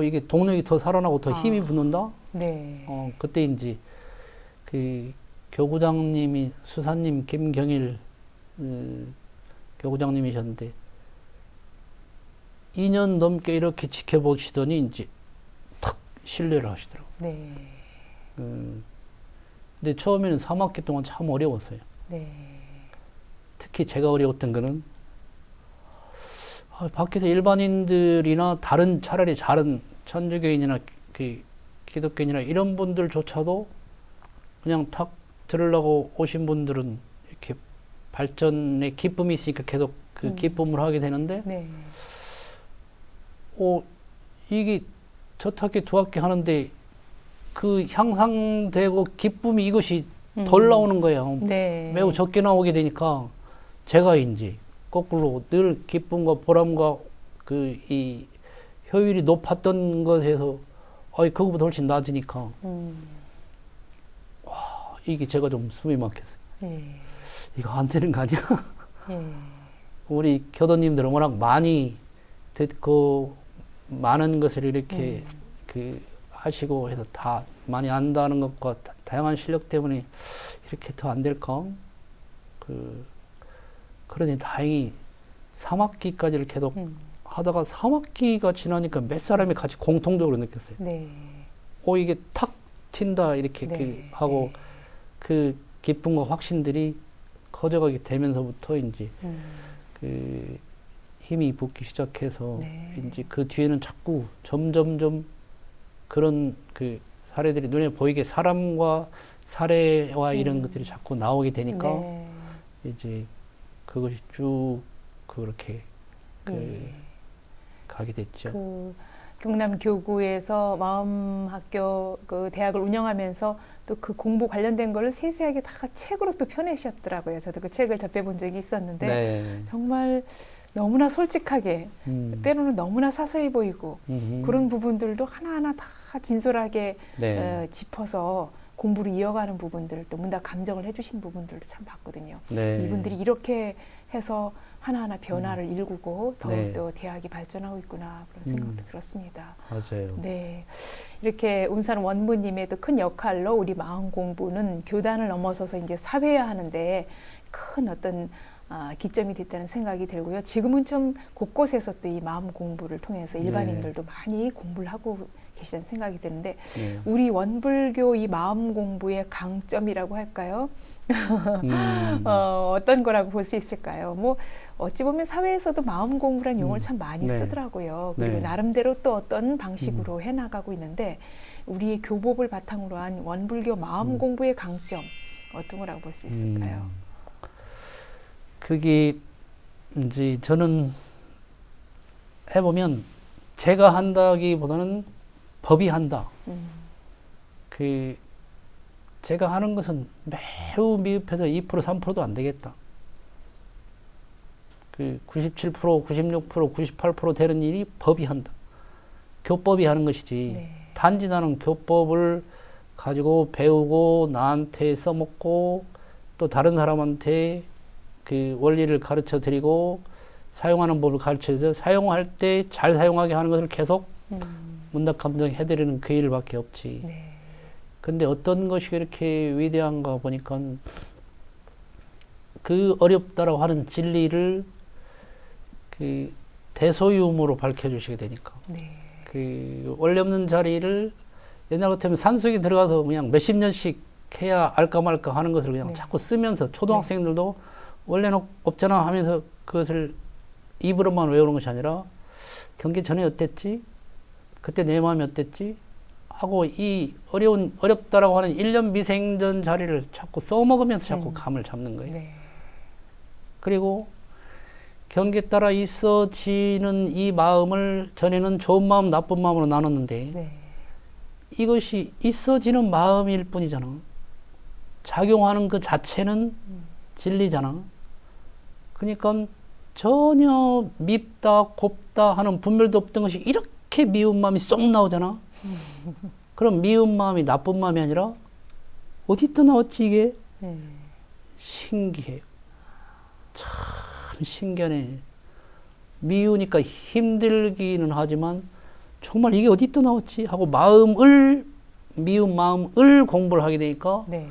B: 이게 동력이 더 살아나고 더 힘이 붙는다.
A: 네.
B: 그때인지 그 교구장님이 수사님 김경일 교구장님이셨는데 2년 넘게 이렇게 지켜보시더니 이제 탁 신뢰를 하시더라고요.
A: 네.
B: 근데 처음에는 3학기 동안 참 어려웠어요.
A: 네.
B: 특히 제가 어려웠던 거는 밖에서 일반인들이나 다른 차라리 다른 천주교인이나 그 기독교인이나 이런 분들조차도 그냥 탁 들으려고 오신 분들은 이렇게 발전의 기쁨이 있으니까 계속 그 기쁨을 하게 되는데
A: 네.
B: 이게 첫 학기 두 학기 하는데 그 향상되고 기쁨이 이것이 덜 나오는 거예요.
A: 네.
B: 매우 적게 나오게 되니까 제가 이제 거꾸로 늘 기쁨과 보람과 그 이 효율이 높았던 것에서 그거보다 훨씬 낮으니까 이게 제가 좀 숨이 막혔어요.
A: 예.
B: 이거 안 되는 거 아니야?
A: 예.
B: 우리 교도님들은 워낙 많이 듣고 많은 것을 이렇게 그 하시고 해서 다 많이 안다는 것과 다양한 실력 때문에 이렇게 더 안 될까? 그러니 다행히 3학기까지를 계속 하다가 3학기가 지나니까 몇 사람이 같이 공통적으로 느꼈어요.
A: 네.
B: 이게 탁 튄다 이렇게
A: 네.
B: 하고 그 기쁨과 확신들이 커져가게 되면서부터 이제 그 힘이 붙기 시작해서
A: 네.
B: 이제 그 뒤에는 자꾸 점점점 그런 그 사례들이 눈에 보이게 사람과 사례와 이런 것들이 자꾸 나오게 되니까
A: 네.
B: 이제 그것이 쭉 그렇게
A: 예.
B: 가게 됐죠.
A: 그 경남 교구에서 마음학교 그 대학을 운영하면서 또 그 공부 관련된 거를 세세하게 다 책으로 또 펴내셨더라고요. 저도 그 책을 접해본 적이 있었는데
B: 네.
A: 정말 너무나 솔직하게 때로는 너무나 사소해 보이고 그런 부분들도 하나하나 다 진솔하게
B: 네.
A: 짚어서 공부를 이어가는 부분들 또 문답 감정을 해주신 부분들도 참 봤거든요.
B: 네.
A: 이분들이 이렇게 해서 하나하나 변화를 일구고 더욱더
B: 네.
A: 대학이 발전하고 있구나 그런 생각도 들었습니다.
B: 맞아요.
A: 네, 이렇게 운산 원무님의 또 큰 역할로 우리 마음 공부는 교단을 넘어서서 이제 사회화하는데 큰 어떤 기점이 됐다는 생각이 들고요. 지금은 좀 곳곳에서 또 이 마음 공부를 통해서 일반인들도 많이 공부를 하고 계시다는 생각이 드는데
B: 네.
A: 우리 원불교 이 마음 공부의 강점이라고 할까요? 어떤 거라고 볼 수 있을까요? 뭐 어찌 보면 사회에서도 마음 공부란 용어를 참 많이
B: 네.
A: 쓰더라고요. 그리고
B: 네.
A: 나름대로 또 어떤 방식으로 해나가고 있는데 우리의 교법을 바탕으로 한 원불교 마음 공부의 강점 어떤 거라고 볼 수 있을까요?
B: 그게 이제 저는 해보면 제가 한다기보다는 법이 한다. 제가 하는 것은 매우 미흡해서 2%, 3%도 안 되겠다. 97%, 96%, 98% 되는 일이 법이 한다. 교법이 하는 것이지.
A: 네.
B: 단지 나는 교법을 가지고 배우고 나한테 써먹고 또 다른 사람한테 그 원리를 가르쳐 드리고 사용하는 법을 가르쳐 드려서 사용할 때 잘 사용하게 하는 것을 계속 문답감정 해드리는 그 일밖에 없지.
A: 네.
B: 근데 어떤 것이 그렇게 위대한가 보니까 그 어렵다라고 하는 진리를 그 대소유음으로 밝혀주시게 되니까.
A: 네.
B: 원래 없는 자리를 옛날 같으면 산속에 들어가서 그냥 몇십 년씩 해야 알까 말까 하는 것을 그냥
A: 네.
B: 자꾸 쓰면서 초등학생들도 원래는 없잖아 하면서 그것을 입으로만 외우는 것이 아니라 경기 전에 어땠지? 그때 내 마음이 어땠지? 하고 이 어렵다라고 하는 1년 미생전 자리를 자꾸 써먹으면서 자꾸 감을 잡는 거예요.
A: 네.
B: 그리고 경계에 따라 있어지는 이 마음을 전에는 좋은 마음, 나쁜 마음으로 나눴는데
A: 네.
B: 이것이 있어지는 마음일 뿐이잖아. 작용하는 그 자체는 진리잖아. 그러니까 전혀 밉다, 곱다 하는 분별도 없던 것이 이렇게 미운 마음이 쏙 나오잖아. 그럼 미운 마음이 나쁜 마음이 아니라 어디 또 나왔지 이게? 신기해요. 참 신기하네. 미우니까 힘들기는 하지만 정말 이게 어디 또 나왔지 하고 미운 마음을 공부를 하게 되니까
A: 네.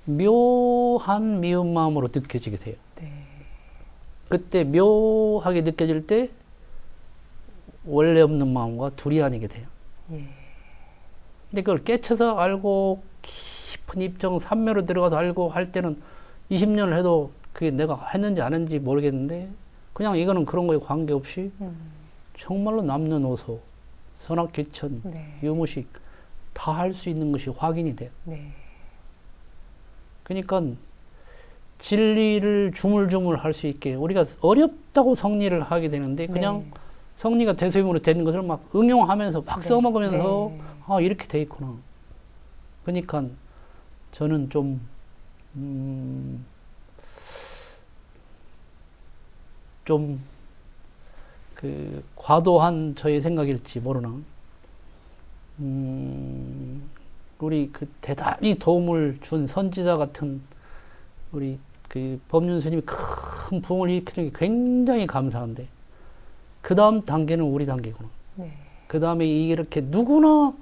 B: 묘한 미운 마음으로 느껴지게 돼요.
A: 네.
B: 그때 묘하게 느껴질 때 원래 없는 마음과 둘이 아니게 돼요.
A: 예.
B: 근데 그걸 깨쳐서 알고 깊은 입정 삼매로 들어가서 알고 할 때는 20년을 해도 그게 내가 했는지 안 했는지 모르겠는데 그냥 이거는 그런 거에 관계없이 정말로 남녀노소 선악귀천
A: 네.
B: 유무식 다 할 수 있는 것이 확인이 돼요.
A: 네.
B: 그러니까 진리를 주물주물 할 수 있게 우리가 어렵다고 성리를 하게 되는데 그냥
A: 네.
B: 성리가 대소임으로 되는 것을 막 응용하면서 막
A: 네.
B: 써먹으면서
A: 네.
B: 아 이렇게 돼 있구나. 그러니까 저는 좀 과도한 저의 생각일지 모르나. 우리 그 대단히 도움을 준 선지자 같은 우리 그 법륜 스님이 큰 부흥을 일으키는 게 굉장히 감사한데 그 다음 단계는 우리 단계구나.
A: 네.
B: 그 다음에 이렇게 누구나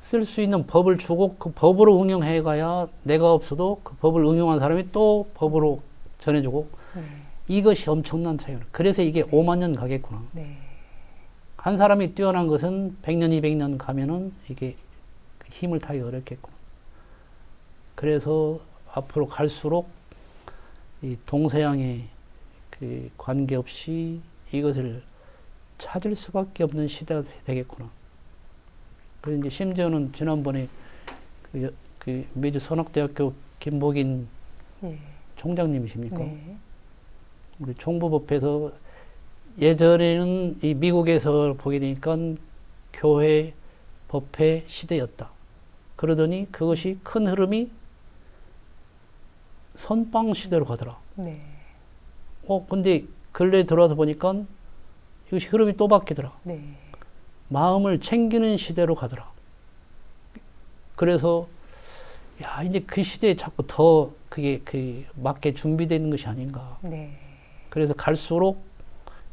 B: 쓸 수 있는 법을 주고 그 법으로 응용해 가야 내가 없어도 그 법을 응용한 사람이 또 법으로 전해주고
A: 네.
B: 이것이 엄청난 차이구나. 그래서 이게 5만 년 가겠구나.
A: 네.
B: 한 사람이 뛰어난 것은 100년, 200년 가면은 이게 힘을 타기 어렵겠구나. 그래서 앞으로 갈수록 이 동서양의 그 관계없이 이것을 찾을 수밖에 없는 시대가 되겠구나. 그래서 이제 심지어는 지난번에 그 미주 선악대학교 김복인
A: 예.
B: 총장님이십니까?
A: 네.
B: 우리 총부법에서 예전에는 이 미국에서 보게 되니까 교회, 법회 시대였다. 그러더니 그것이 큰 흐름이 선빵 시대로 가더라.
A: 네.
B: 근데 근래에 들어와서 보니까 이것이 흐름이 또 바뀌더라.
A: 네.
B: 마음을 챙기는 시대로 가더라. 그래서 야 이제 그 시대에 자꾸 더 그게 맞게 준비되어 있는 것이 아닌가.
A: 네.
B: 그래서 갈수록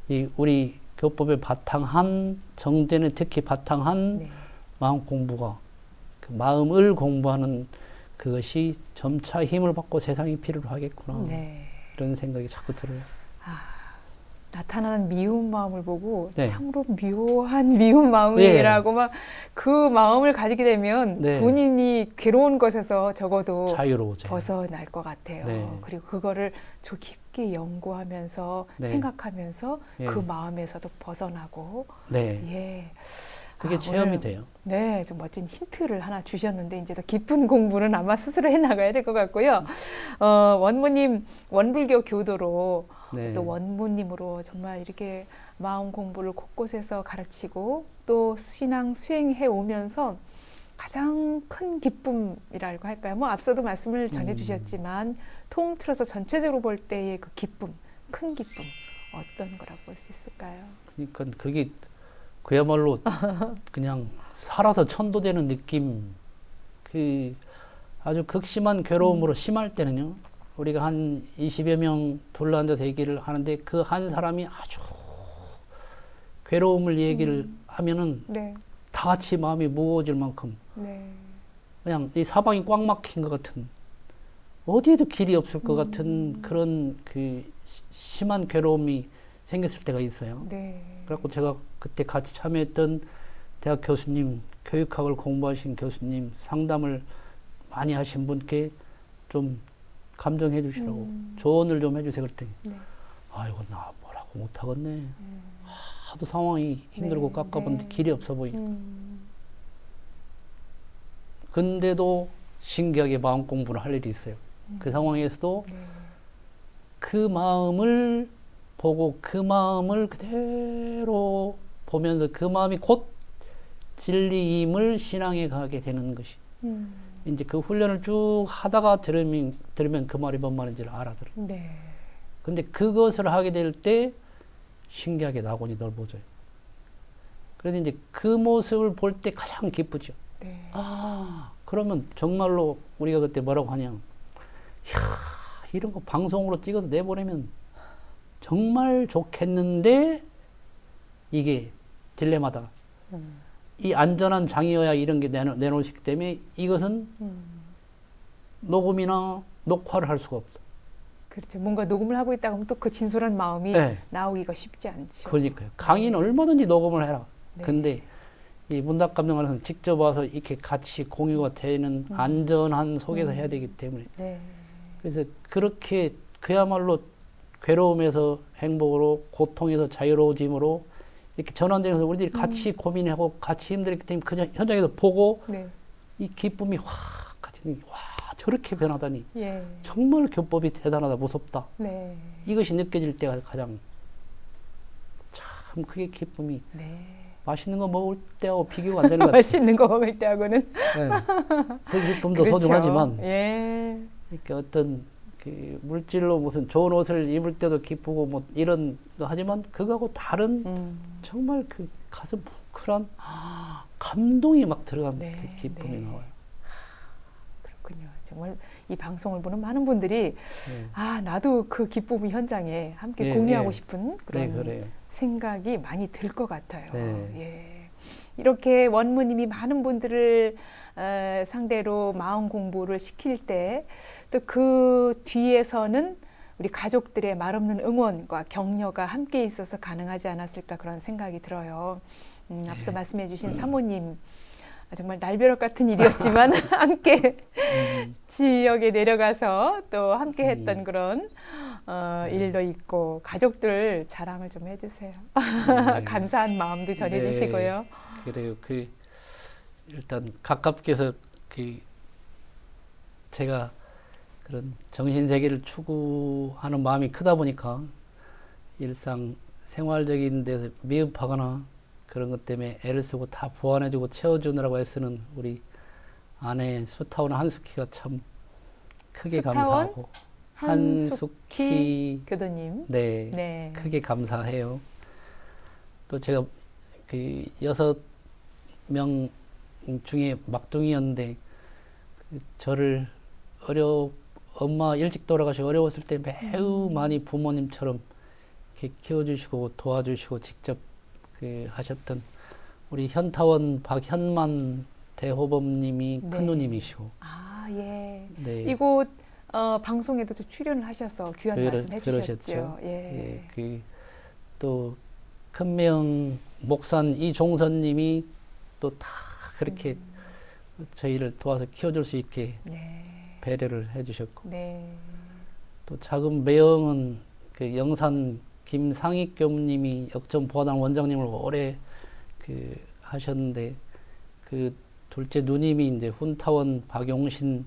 B: 이 우리 교법의 바탕한 정제는 특히 바탕한
A: 네.
B: 마음 공부가 그 마음을 공부하는 그것이 점차 힘을 받고 세상이 필요로 하겠구나.
A: 네.
B: 이런 생각이 자꾸 들어요.
A: 나타나는 미운 마음을 보고
B: 네.
A: 참으로 묘한 미운 마음이라고 막 그 마음을 가지게 되면
B: 네.
A: 본인이 괴로운 것에서 적어도
B: 자유로워져요.
A: 벗어날 것 같아요.
B: 네.
A: 그리고 그거를 좀 깊게 연구하면서
B: 네.
A: 생각하면서
B: 예.
A: 그 마음에서도 벗어나고
B: 네.
A: 예.
B: 그게 체험이
A: 오늘
B: 돼요.
A: 네, 좀 멋진 힌트를 하나 주셨는데 이제 더 깊은 공부는 아마 스스로 해나가야 될 것 같고요. 원무님 원불교 교도로
B: 네.
A: 또 원무님으로 정말 이렇게 마음 공부를 곳곳에서 가르치고 또 신앙 수행해 오면서 가장 큰 기쁨이라고 할까요? 뭐 앞서도 말씀을 전해주셨지만 통틀어서 전체적으로 볼 때의 그 기쁨, 큰 기쁨 어떤 거라고 볼 수 있을까요?
B: 그러니까 그게 그야말로 그냥 살아서 천도되는 느낌. 그 아주 극심한 괴로움으로 심할 때는요. 우리가 한 20여 명 둘러앉아서 얘기를 하는데 그 한 사람이 아주 괴로움을 얘기를 하면은
A: 네,
B: 다 같이 마음이 무거워질 만큼
A: 네,
B: 그냥 이 사방이 꽉 막힌 것 같은 어디에도 길이 없을 것 같은 그런 그 심한 괴로움이 생겼을 때가 있어요.
A: 네,
B: 그래갖고 제가 그때 같이 참여했던 대학 교수님, 교육학을 공부하신 교수님, 상담을 많이 하신 분께 좀 감정해 주시라고 조언을 좀 해주세요. 그랬더니
A: 네.
B: 아이고 나 뭐라고 못하겠네. 하도 상황이 힘들고
A: 네,
B: 깝깝한데
A: 네.
B: 길이 없어 보이니까. 근데도 신기하게 마음 공부를 할 일이 있어요. 그 상황에서도
A: 네.
B: 그 마음을 보고 그 마음을 그대로 보면서 그 마음이 곧 진리임을 신앙에 가게 되는 것이 이제 그 훈련을 쭉 하다가 들으면 그 말이 뭔 말인지를 알아들어요.
A: 네.
B: 근데 그것을 하게 될 때 신기하게 낙원이 넓어져요. 그래서 이제 그 모습을 볼 때 가장 기쁘죠.
A: 네.
B: 아, 그러면 정말로 우리가 그때 뭐라고 하냐. 이야, 이런 거 방송으로 찍어서 내보내면 정말 좋겠는데 이게 딜레마다. 이 안전한 장이어야 이런 게 내놓을 수 있기 때문에 이것은 녹음이나 녹화를 할 수가 없다.
A: 그렇죠. 뭔가 녹음을 하고 있다가 하면 또 그 진솔한 마음이
B: 네.
A: 나오기가 쉽지 않죠.
B: 그러니까요. 강의는 얼마든지 녹음을 해라.
A: 네.
B: 근데 이 문답감정관에서는 직접 와서 이렇게 같이 공유가 되는 안전한 속에서 해야 되기 때문에
A: 네.
B: 그래서 그렇게 그야말로 괴로움에서 행복으로 고통에서 자유로워짐으로 이렇게 전환되면서 우리들이 같이 고민하고 같이 힘들기 때문에 그 현장에서 보고
A: 네.
B: 이 기쁨이 확 같이 와 저렇게 변하다니
A: 예.
B: 정말 교법이 대단하다 무섭다
A: 네.
B: 이것이 느껴질 때가 가장 참 그게 기쁨이
A: 네.
B: 맛있는 거 먹을 때하고 비교가 안 되는 것 같아요.
A: 맛있는 거 먹을 때하고는
B: 네. 그 기쁨도
A: 그렇죠.
B: 소중하지만
A: 예.
B: 이렇게 어떤 그 물질로 무슨 좋은 옷을 입을 때도 기쁘고 뭐 이런 거 하지만 그거하고 다른 정말 그 가슴 뭉클한 감동이 막 들어간
A: 네,
B: 그 기쁨이
A: 네.
B: 나와요.
A: 그렇군요. 정말 이 방송을 보는 많은 분들이
B: 네.
A: 아 나도 그 기쁨 현장에 함께
B: 예,
A: 공유하고
B: 예.
A: 싶은
B: 네,
A: 그런
B: 그래요.
A: 생각이 많이 들 것 같아요.
B: 네.
A: 예. 이렇게 원무님이 많은 분들을 상대로 마음 공부를 시킬 때 또 그 뒤에서는 우리 가족들의 말없는 응원과 격려가 함께 있어서 가능하지 않았을까 그런 생각이 들어요. 앞서 말씀해 주신 사모님 정말 날벼락 같은 일이었지만 함께 지역에 내려가서 또 함께 했던 그런 일도 있고 가족들 자랑을 좀 해주세요.
B: 네.
A: 감사한 마음도 전해주시고요.
B: 그래요. 그 일단 가깝게서 그 제가 그런 정신 세계를 추구하는 마음이 크다 보니까 일상 생활적인 데서 미흡하거나 그런 것 때문에 애를 쓰고 다 보완해주고 채워주느라고 애쓰는 우리 아내 수타원 한숙희가 참 크게
A: 수타원?
B: 감사하고
A: 한숙희 교도님.
B: 네,
A: 네.
B: 크게 감사해요. 또 제가 그 6명 중에 막둥이였는데 저를 엄마 일찍 돌아가시고 어려웠을 때 매우 많이 부모님처럼 이렇게 키워주시고 도와주시고 직접 그 하셨던 우리 현타원 박현만 대호범님이
A: 네.
B: 큰 누님이시고
A: 아 예.
B: 네.
A: 이곳 방송에도 또 출연을 하셔서 귀한 말씀 해주셨죠.
B: 그러셨죠.
A: 예.
B: 예, 또 큰명 목산 이종선님이 또 다 그렇게 저희를 도와서 키워줄 수 있게
A: 네.
B: 배려를 해주셨고
A: 네.
B: 또 작은 매형은 그 영산 김상익 교무님이 역전 보아단 원장님을 오래 그 하셨는데 그 둘째 누님이 이제 훈타원 박용신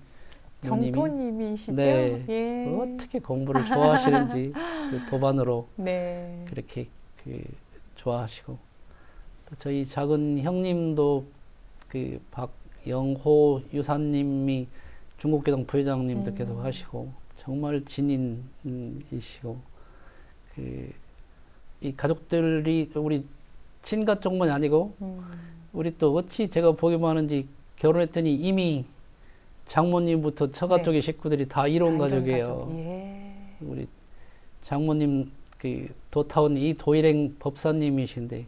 B: 누님이
A: 정토님이시죠?
B: 네.
A: 예.
B: 어떻게 공부를 좋아하시는지 그 도반으로
A: 네.
B: 그렇게 그 좋아하시고 또 저희 작은 형님도 그 박영호 유사님이 중국교당 부회장님도 계속 하시고 정말 진인이시고 이 가족들이 우리 친가 쪽만이 아니고 우리 또 어찌 제가 보기만 하는지 결혼했더니 이미 장모님부터 처가
A: 네.
B: 쪽의 식구들이 다 이론
A: 다 이런
B: 가족이에요.
A: 가족. 예.
B: 우리 장모님 그 도타운 이도일행 법사님이신데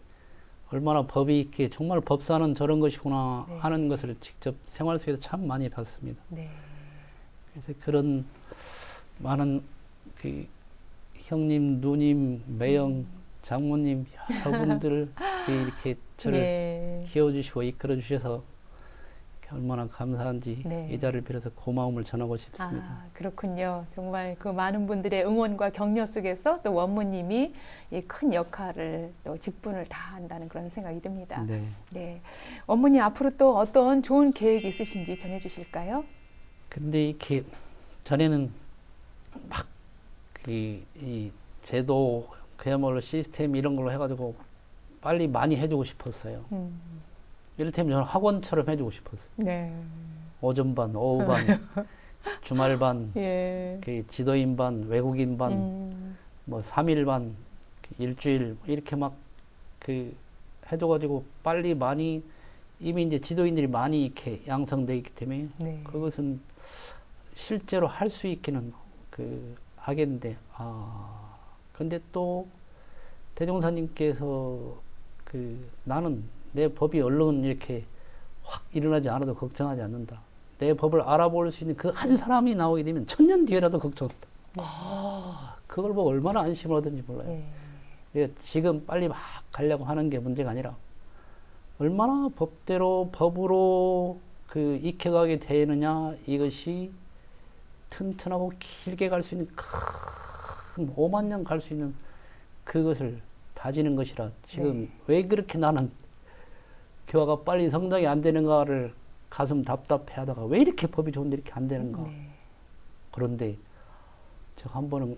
B: 얼마나 법이 있게 정말 법사는 저런 것이구나
A: 네.
B: 하는 것을 직접 생활 속에서 참 많이 봤습니다.
A: 네.
B: 그래서 그런 많은 그 형님, 누님, 매형, 장모님 여러분들 이렇게 저를
A: 예.
B: 키워주시고 이끌어주셔서 얼마나 감사한지
A: 네.
B: 이 자리를 빌어서 고마움을 전하고 싶습니다.
A: 아, 그렇군요. 정말 그 많은 분들의 응원과 격려 속에서 또 원무님이 이 큰 역할을 또 직분을 다한다는 그런 생각이 듭니다.
B: 네.
A: 네. 원무님 앞으로 또 어떤 좋은 계획이 있으신지 전해 주실까요?
B: 근데 이렇게 전에는 막 이 제도 그야말로 시스템 이런 걸로 해가지고 빨리 많이 해주고 싶었어요. 이를테면 저는 학원처럼 해주고 싶었어요.
A: 네.
B: 오전반, 오후반, 주말반,
A: 예.
B: 그 지도인반, 외국인반, 뭐 3일반, 일주일 이렇게 막 그 해줘가지고 빨리 많이 이미 이제 지도인들이 많이 이렇게 양성돼 있기 때문에
A: 네.
B: 그것은 실제로 할 수 있기는 하겠는데 근데 또 대종사님께서 나는 내 법이 얼른 이렇게 확 일어나지 않아도 걱정하지 않는다. 내 법을 알아볼 수 있는 그 한 사람이 나오게 되면 1000년 뒤에라도 걱정한다. 그걸 보고 얼마나 안심을 하든지 몰라요.
A: 예.
B: 그러니까 지금 빨리 막 가려고 하는 게 문제가 아니라 얼마나 법대로 법으로 익혀가게 되느냐 이것이 튼튼하고 길게 갈 수 있는 큰 5만 년 갈 수 있는 그것을 다지는 것이라 지금
A: 네.
B: 왜 그렇게 나는 교화가 빨리 성장이 안 되는가를 가슴 답답해 하다가 왜 이렇게 법이 좋은데 이렇게 안 되는가.
A: 네.
B: 그런데 저 한 번은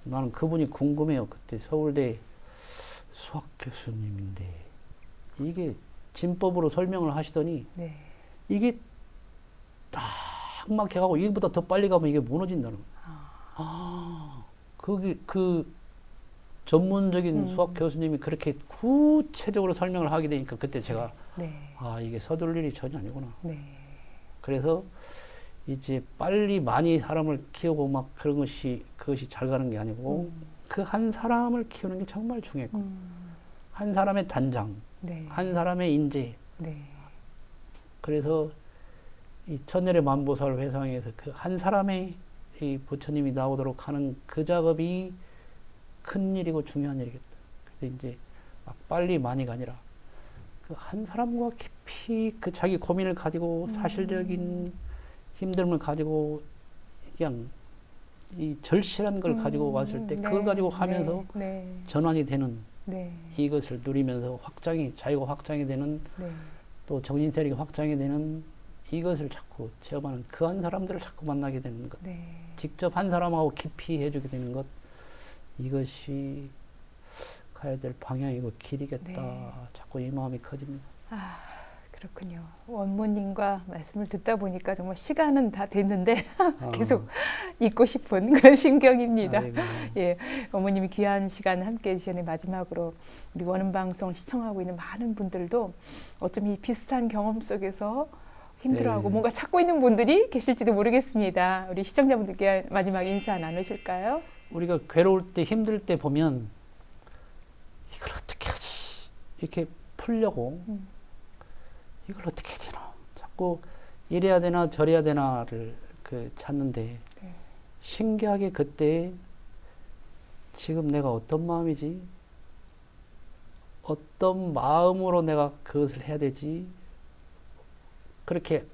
B: 나는 그분이 궁금해요. 그때 서울대 수학 교수님인데 이게 진법으로 설명을 하시더니
A: 네.
B: 이게 딱 막혀가고 이보다 더 빨리 가면 이게 무너진다는 거예요. 그게 전문적인 수학 교수님이 그렇게 구체적으로 설명을 하게 되니까 그때 제가
A: 네.
B: 이게 서둘 일이 전혀 아니구나.
A: 네.
B: 그래서 이제 빨리 많이 사람을 키우고 막 그런 그것이 잘 가는 게 아니고 그 한 사람을 키우는 게 정말 중요했고 한 사람의 단장,
A: 네.
B: 한 사람의 인재.
A: 네.
B: 그래서 이 천년의 만보살 회상에서 그 한 사람의 이 부처님이 나오도록 하는 그 작업이 큰 일이고 중요한 일이겠다. 그래서 이제 막 빨리 많이가 아니라 그 한 사람과 깊이 그 자기 고민을 가지고 사실적인 힘듦을 가지고 그냥 이 절실한 걸 가지고 왔을 때 그걸 가지고 하면서
A: 네.
B: 전환이 되는
A: 네.
B: 이것을 누리면서 자기가 확장이 되는
A: 네.
B: 또 정신세력이 확장이 되는 이것을 자꾸 체험하는 그 한 사람들을 자꾸 만나게 되는 것.
A: 네.
B: 직접 한 사람하고 깊이 해주게 되는 것. 이것이 가야 될 방향이고 길이겠다.
A: 네.
B: 자꾸 이 마음이 커집니다.
A: 그렇군요. 원무님과 말씀을 듣다 보니까 정말 시간은 다 됐는데 계속 잊고 싶은 그런 심경입니다.
B: 아이고.
A: 예, 어머님이 귀한 시간 함께 해주셨는데 마지막으로 우리 원음방송을 시청하고 있는 많은 분들도 어쩜 이 비슷한 경험 속에서 힘들어하고
B: 네.
A: 뭔가 찾고 있는 분들이 계실지도 모르겠습니다. 우리 시청자분들께 마지막 인사 나누실까요?
B: 우리가 괴로울 때 힘들 때 보면 이걸 어떻게 하지 이렇게 풀려고 이걸 어떻게 해야 되나 자꾸 이래야 되나 저래야 되나를 찾는데
A: 네.
B: 신기하게 그때 지금 내가 어떤 마음이지 어떤 마음으로 내가 그것을 해야 되지 그렇게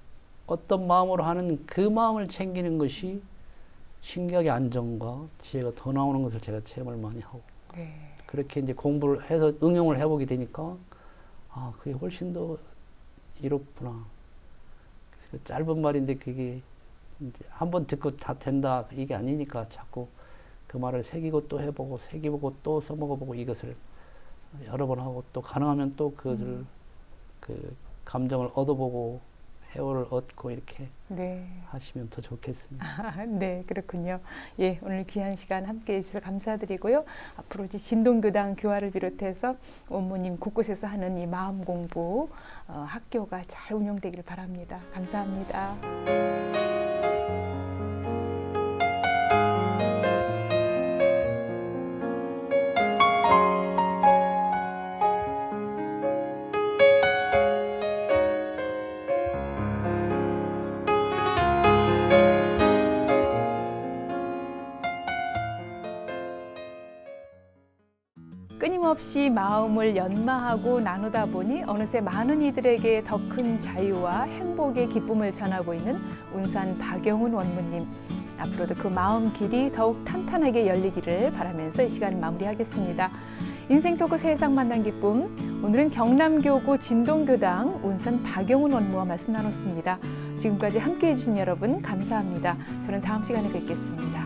B: 어떤 마음으로 하는 그 마음을 챙기는 것이 신기하게 안정과 지혜가 더 나오는 것을 제가 체험을 많이 하고
A: 네.
B: 그렇게 이제 공부를 해서 응용을 해보게 되니까 그게 훨씬 더 이롭구나. 그래서 짧은 말인데 그게 이제 한번 듣고 다 된다 이게 아니니까 자꾸 그 말을 새기고 또 해보고 새기고 또 써먹어보고 이것을 여러 번 하고 또 가능하면 또 그들 그 감정을 얻어보고 해오를 얻고 이렇게
A: 네.
B: 하시면 더 좋겠습니다.
A: 네, 그렇군요. 예, 오늘 귀한 시간 함께 해주셔서 감사드리고요. 앞으로 이제 진동교당 교화를 비롯해서 원무님 곳곳에서 하는 이 마음 공부 학교가 잘 운영되기를 바랍니다. 감사합니다. 끊임없이 마음을 연마하고 나누다 보니 어느새 많은 이들에게 더 큰 자유와 행복의 기쁨을 전하고 있는 운산 박영훈 원무님. 앞으로도 그 마음 길이 더욱 탄탄하게 열리기를 바라면서 이 시간 마무리하겠습니다. 인생 토크 세상 만난 기쁨. 오늘은 경남교구 진동교당 운산 박영훈 원무와 말씀 나눴습니다. 지금까지 함께해 주신 여러분 감사합니다. 저는 다음 시간에 뵙겠습니다.